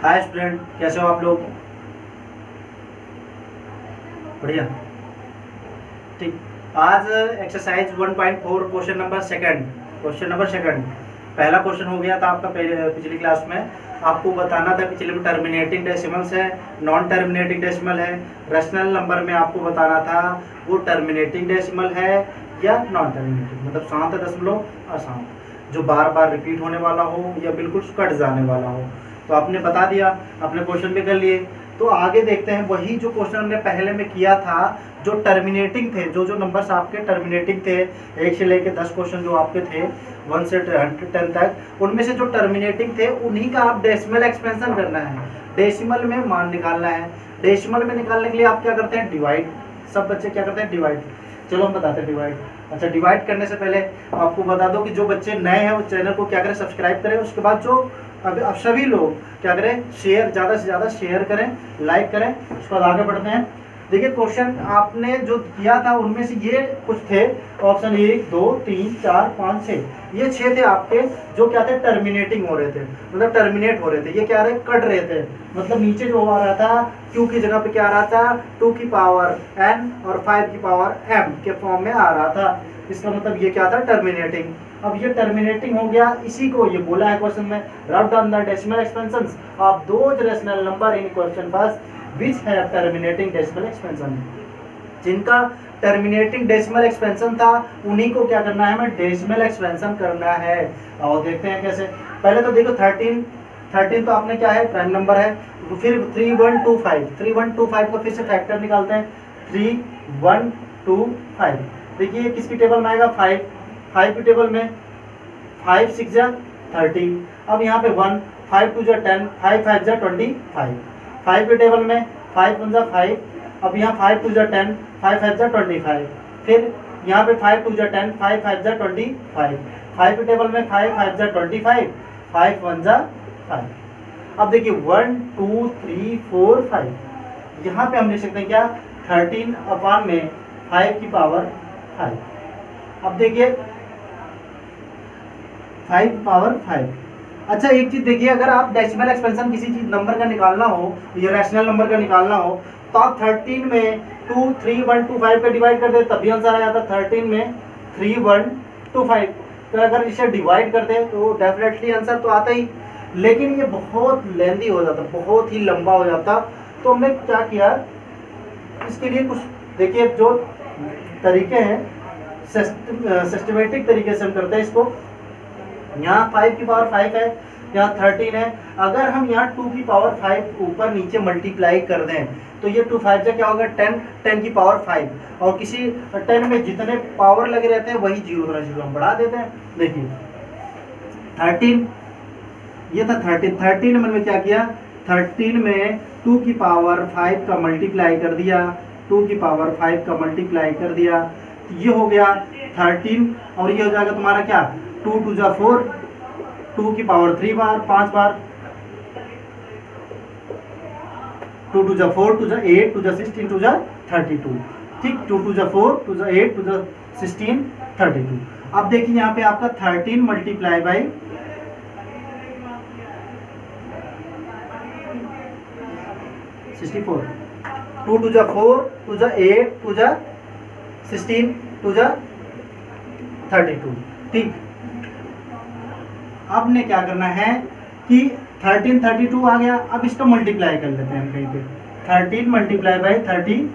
Hi student, कैसे हो आप लोग? बढ़िया। ठीक। आज एक्सरसाइज 1.4 क्वेश्चन नंबर सेकंड पहला क्वेश्चन हो गया था आपका पिछली क्लास में। आपको बताना था पिछले में टर्मिनेटिंग डेसिमल्स है, नॉन टर्मिनेटिंग डेसिमल है। रैशनल नंबर में आपको बताना था वो टर्मिनेटिंग डेसिमल है या नॉन टर्मिनेटिंग, मतलब शांत दशमलव अशांत, जो बार बार रिपीट होने वाला हो या बिल्कुल कट जाने वाला हो। तो आपने बता दिया, अपने क्वेश्चन भी कर लिए। तो आगे देखते हैं वही जो क्वेश्चन हमने पहले में किया था, जो टर्मिनेटिंग थे, जो नंबर्स आपके टर्मिनेटिंग थे, 1 से लेकर 10 क्वेश्चन जो आपके थे 1 से 10 तक, उनमें से जो टर्मिनेटिंग थे उन्हीं का आप डेसिमल एक्सपेंशन करना है, डेसिमल में मान निकालना है। डेसिमल में निकालने के लिए आप क्या करते हैं? डिवाइड। सब बच्चे क्या करते हैं? डिवाइड। चलो हम बताते हैं डिवाइड। अच्छा, डिवाइड करने से पहले आपको बता दो कि जो बच्चे नए हैं वो चैनल को क्या करें? सब्सक्राइब करें। उसके बाद जो अब सभी लोग क्या करें? शेयर, ज़्यादा से ज़्यादा शेयर करें, लाइक करें। उसके बाद आगे बढ़ते हैं। देखिए क्वेश्चन आपने जो किया था उनमें से ये कुछ थे, ऑप्शन 1 2 3 4 5 6, ये 6 थे आपके जो क्या थे? टर्मिनेटिंग हो रहे थे, मतलब टर्मिनेट हो रहे थे। ये क्या रहे? कट रहे थे। मतलब नीचे जो आ रहा था q की जगह पे क्या आ रहा था? 2 की पावर n और 5 की पावर m के फॉर्म में आ रहा था। इसका मतलब ये क्या था? टर्मिनेटिंग। अब ये टर्मिनेटिंग हो गया, इसी को ये बोला है क्वेश्चन में, write down the decimal expansions of those rational number in question first which have terminating decimal expansion. जिनका टर्मिनेटिंग डेसिमल एक्सपेंशन था उन्हीं को क्या करना है? हमें डेसिमल एक्सपेंशन करना है। और देखते हैं कैसे। पहले तो देखो 13 तो आपने क्या है? प्राइम नंबर है। फिर 3125 को फिर से फैक्टर निकालते हैं। 3125 देखिए किसकी टेबल में आएगा? 5 की टेबल में 5 6 जा 30। अब यहाँ पे 1 5 2 जा 10 5 5 जा 25। 5 के टेबल में 5 1 जा 5। अब यहाँ 5 2 जा 10 5 5 जा 25। फिर यहाँ पे 5 2 जा 10 5 5 जा 25। 5 के टेबल में 5 5 जा 25 5 1 जा 5। अब देखिए 1 2 3 4 5, यहाँ पे हम लिख सकते हैं क्या? 13 अपॉन में 5 की पावर 5। अब देखिए 5 पावर 5। अच्छा एक चीज देखिए, अगर आप डेसिमल एक्सपेंशन किसी चीज नंबर का निकालना हो या रैशनल नंबर का निकालना हो तो आप 13 में 2 3 1 2 5 का डिवाइड कर दे, तभी आंसर आ जाता। 13 में 3 1 2 5, तो अगर इसे डिवाइड करते हैं तो डेफिनेटली आंसर तो आता ही, लेकिन ये बहुत लेंदी हो जाता, बहुत ही लंबा हो जाता। तो हमने क्या किया, इसके लिए कुछ देखिए जो तरीके हैं, सिस्टमेटिक तरीके से हम करते हैं इसको। यहाँ 5 की पावर 5 है, यहाँ 13 है। अगर हम यहाँ 2 की पावर 5 ऊपर नीचे मल्टीप्लाई कर दें तो ये 2 5 से क्या होगा? 10, 10 की पावर 5। और किसी 10 में जितने पावर लगे रहते हैं वही जीरो हम बढ़ा देते हैं। देखिए 13, ये था 13 में क्या किया? 13 में 2 की पावर 5 का मल्टीप्लाई कर दिया, 2 की पावर 5 का मल्टीप्लाई कर दिया, तो ये हो गया 13। और ये हो जाएगा तुम्हारा क्या? 2 2 जा 4, 2 की पावर 3 बार 5 बार, 2 2 जा 4 2 जा 8 2 जा 16 2 जा 32। ठीक, 2 2 जा 4 2 जा 8 2 जा 16 32। अब देखिए यहाँ पे आपका 13 मल्टीप्लाई बाई 64, 2 2 जा 4 2 जा 8 2 जा 16 2 जा 32। ठीक, अब ने क्या करना है कि 13 32 आ गया। अब इसको मल्टीप्लाई कर लेते हैं हम कहीं पे, 13 मल्टीप्लाई बाई 32।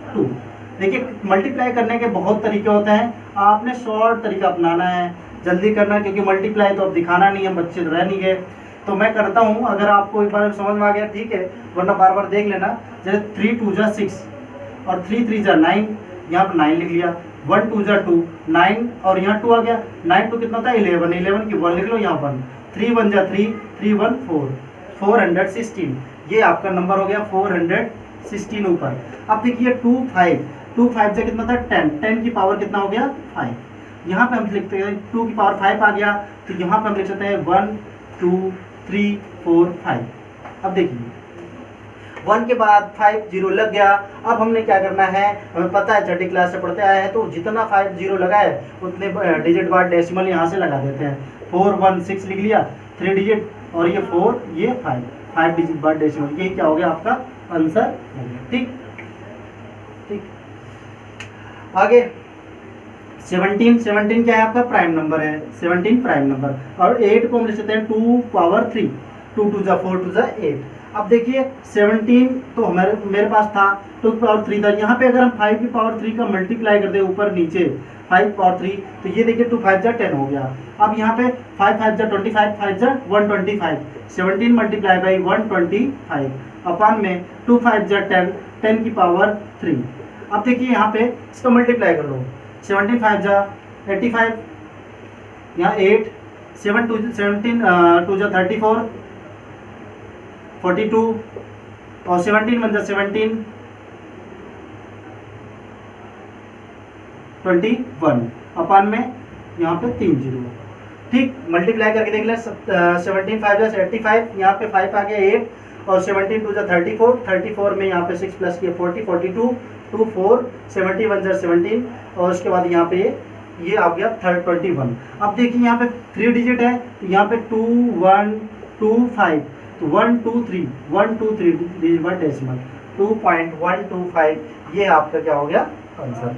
देखिए मल्टीप्लाई करने के बहुत तरीके होते हैं, आपने शॉर्ट तरीका अपनाना है, जल्दी करना, क्योंकि मल्टीप्लाई तो अब दिखाना नहीं है, बच्चे तो रह नहीं गए। तो मैं करता हूँ, अगर आपको एक बार समझ में आ गया ठीक है, वरना बार बार देख लेना। जैसे 3 2 जा 6 और 3 3 जा 9, यहाँ पर 9 लिख लिया। 1 2 जा 2 9 और यहाँ 2 आ गया। 9 2 कितना था? 11, 11 की 1 लिख लो यहाँ 1। 3 1 जा 3, 3 1 4, 416। ये आपका नंबर हो गया 416 ऊपर। अब देखिए 2 5 से कितना था? 10, 10 की पावर कितना हो गया? 5। यहाँ पे हम लिखते हैं 2 की पावर 5 आ गया, तो यहाँ पे हम लिख सकते हैं 1 2 3 4 5। अब देखिए 1 के बाद 5 0 लग गया। अब हमने क्या करना है, हमें पता है छठी क्लास से पढ़ते आए हैं, तो जितना 5 0 लगाए उतने डिजिट बाद डेसिमल यहाँ से लगा देते हैं। 4 1 6 लिख लिया 3 डिजिट, और ये 4 ये 5। 5 डिजिट बाद डेसिमल। यही क्या हो गया आपका आंसर। ठीक ठीक। आगे 17 क्या है आपका प्राइम नंबर है, 17 प्राइम नंबर। और 8 को हम लिख सकते हैं 2 पावर 3, 2 टू जा 4 टू जा 8। अब देखिए 17 तो हमारे मेरे पास था 2 की पावर 3 था। यहाँ पे अगर हम 5 की पावर 3 का मल्टीप्लाई कर दे ऊपर नीचे 5 पावर 3, तो ये देखिए 2 5 जा 10 हो गया। अब यहाँ पे 5 5 जा 25, 5 जा 125, 17 मल्टीप्लाई बाई 125 अपान में 2 5 जा 10, 10 की पावर 3। अब देखिए यहाँ पे इसका मल्टीप्लाई कर लो, 17 5 जा 85, यहाँ 8, 7 2 17 2 जा 34, 42 और 17 1 जा 17, 21 अपान में यहाँ पे 3 जीरो। ठीक, मल्टीप्लाई करके देख ले, 17 5 जा 85, यहाँ पे 5 आ गया 8 और 17 2 जा 34, 34 में यहाँ पे 6 प्लस किया 40, 42 2 4, 71 जा 17 और उसके बाद यहाँ पे ये आ गया 21। अब देखिए यहाँ पे 3 डिजिट है, तो यहाँ पे 2 1 2 5, तो 1 2 3 1 2 3 डिजिट बाय डेसिमल 2.125, ये आपका क्या हो गया आंसर,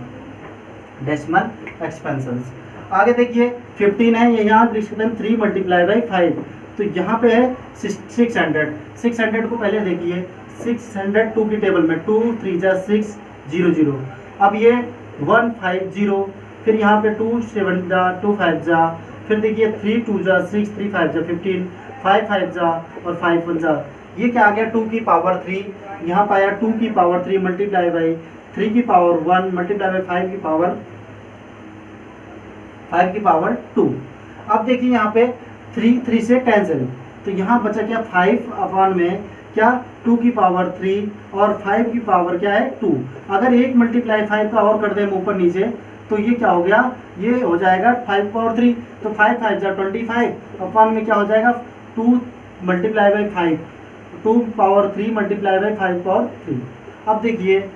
डेसिमल एक्सपेंशंस। आगे देखिए 15 है, ये यहाँ लिख सकते हैं 3 मल्टीप्लाई बाई 5, तो यहाँ पे है 600, 600 को पहले देखिए 602 की टेबल में 2 3 जा 6 0 0, अब ये 150, फिर यहाँ पे 2 7 जा 2 5 जा, फिर देखिए 3 2 जा 6 3 5 जा 15, 5 5 जा और 5 1 जा, ये क्या आ गया 2 की पावर 3, यहाँ पाया 2 की पावर 3 मल्टीप्लाई बाई 3 की पावर 1 मल्टीप्लाई बाई 5 की पावर 2। अब देखिए यहाँ पे 3 3 से कैंसिल, तो यहाँ बचा क्या 5 अपान में क्या 2 की पावर 3 और 5 की पावर क्या है 2। अगर एक मल्टीप्लाई 5 का और कर दें ऊपर नीचे, तो ये क्या हो गया, ये हो जाएगा 5 पावर 3, तो 5 5 जा 25 अपान में क्या हो जाएगा 2 multiply by 5, 2 power 3 multiply by 5 power 3। अब देखिए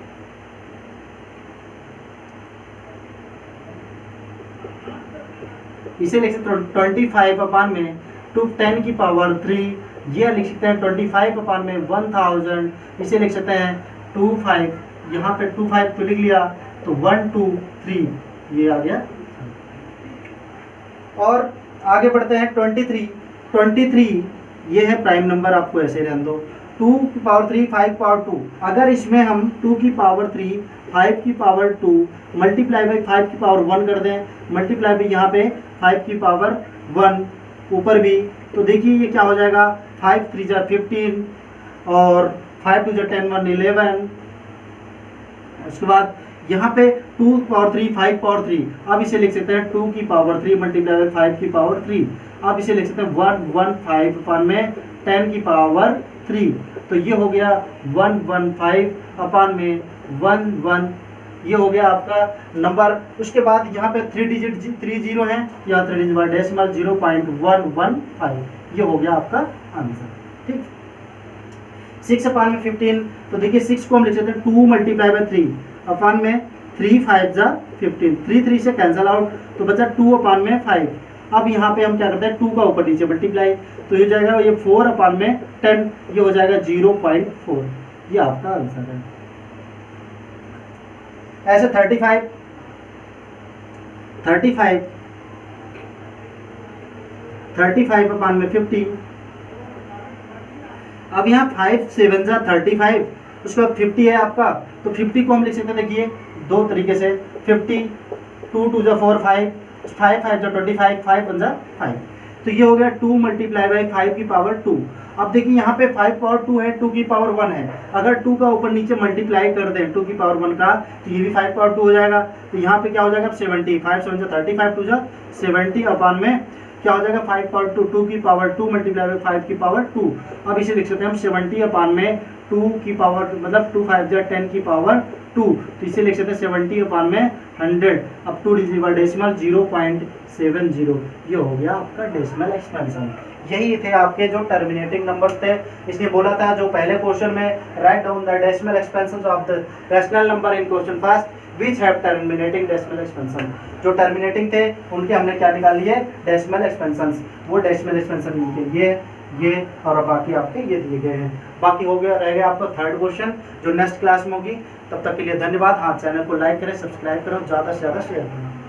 इसे लिख सकते हैं 25 अपान में 2 10 की पावर 3, ये लिख सकते हैं 25 अपान में 1000, इसे लिख सकते हैं 25, यहाँ पे 25 तो लिख लिया, तो 1 2 3 ये आ गया। और आगे बढ़ते हैं 23 ये है प्राइम नंबर, आपको ऐसे रहने दो, 2 की पावर 3 5 पावर 2, अगर इसमें हम 2 की पावर 3 5 की पावर 2 मल्टीप्लाई बाई 5 की पावर 1 कर दें, मल्टीप्लाई बाई यहाँ पे 5 की पावर 1 ऊपर भी, तो देखिए ये क्या हो जाएगा 5 3 जा 15 और 5 2 जा 10 1 11, उसके बाद यहाँ पे 2 पावर 3 5 पावर 3, अब इसे लिख सकते हैं 2 की पावर 3 मल्टीप्लाई बाई 5 की पावर 3, अब इसे लिख सकते हैं 115 अपान में 10 की पावर 3, तो ये हो गया 115 अपान में 1 ये हो गया आपका नंबर। उसके बाद यहाँ पे 3 डिजिट 3 जीरो है, यहाँ 3 डिजिट डेसिमल 0.115, ये हो गया आपका आंसर। ठीक, 6 अपान में 15, तो देखिए 6 को हम लिख सकते हैं 2 मल्टीप्लाई बाई 3 अपान में 3 5 जा 15, 3 3 से कैंसिल आउट, तो बचा 2 अपान में 5। अब यहाँ पे हम क्या करते हैं 2 का ऊपर नीचे मल्टीप्लाई, तो ये जाएगा ये 4 अपान में 10, ये हो जाएगा 0.4, ये आपका आंसर है। ऐसे 35 अपान में 50, अब यहाँ 5 7 जा 35, उसके बाद 50 है आपका, तो 50 को हम लिख सकते हैं देखिए दो तरीके से, 50 2 2 जा 4 5 5 5 जा 25 5 1 जा 5, तो ये हो गया 2 मल्टीप्लाई बाई 5 की पावर 2। अब देखिए यहाँ पे 5 पावर 2 है, 2 की पावर 1 है, अगर 2 का ऊपर नीचे मल्टीप्लाई कर दें 2 की पावर 1 का, तो ये भी 5 पावर 2 हो जाएगा, तो यहाँ पे क्या हो जाएगा 70, 5 7 जा 35 2 जा 70 अपान में क्या हो जाएगा 5 पावर 2, 2 की पावर 2 मल्टीप्लाई बाई 5 की पावर 2। अब इसे लिख सकते हैं हम 70 अपान में 2 की पावर मतलब 2 5 जा 10 की पावर 2, तो इसे लिख सकते हैं 70 अपान में 100, अब 2 डिजिट बाई डेसिमल 0.70, ये हो गया आपका डेसिमल एक्सपेंशन। यही थे आपके जो टर्मिनेटिंग नंबर्स थे। इसने बोला था जो पहले क्वेश्चन में write down the decimal expansion of the rational number in question first which have terminating decimal expansion, जो टर्मिनेटिंग थे उनके हमने क्या निकाल लिए डेसिमल एक्सपेंशन, वो डेसिमल एक्सपेंशन ये ये और बाकी आपके ये दिए गए हैं। बाकी हो गया, रह गया आपका थर्ड क्वेश्चन जो नेक्स्ट क्लास में होगी। तब तक के लिए धन्यवाद। हाँ, चैनल को लाइक करें, सब्सक्राइब करें, ज़्यादा से ज़्यादा शेयर करें।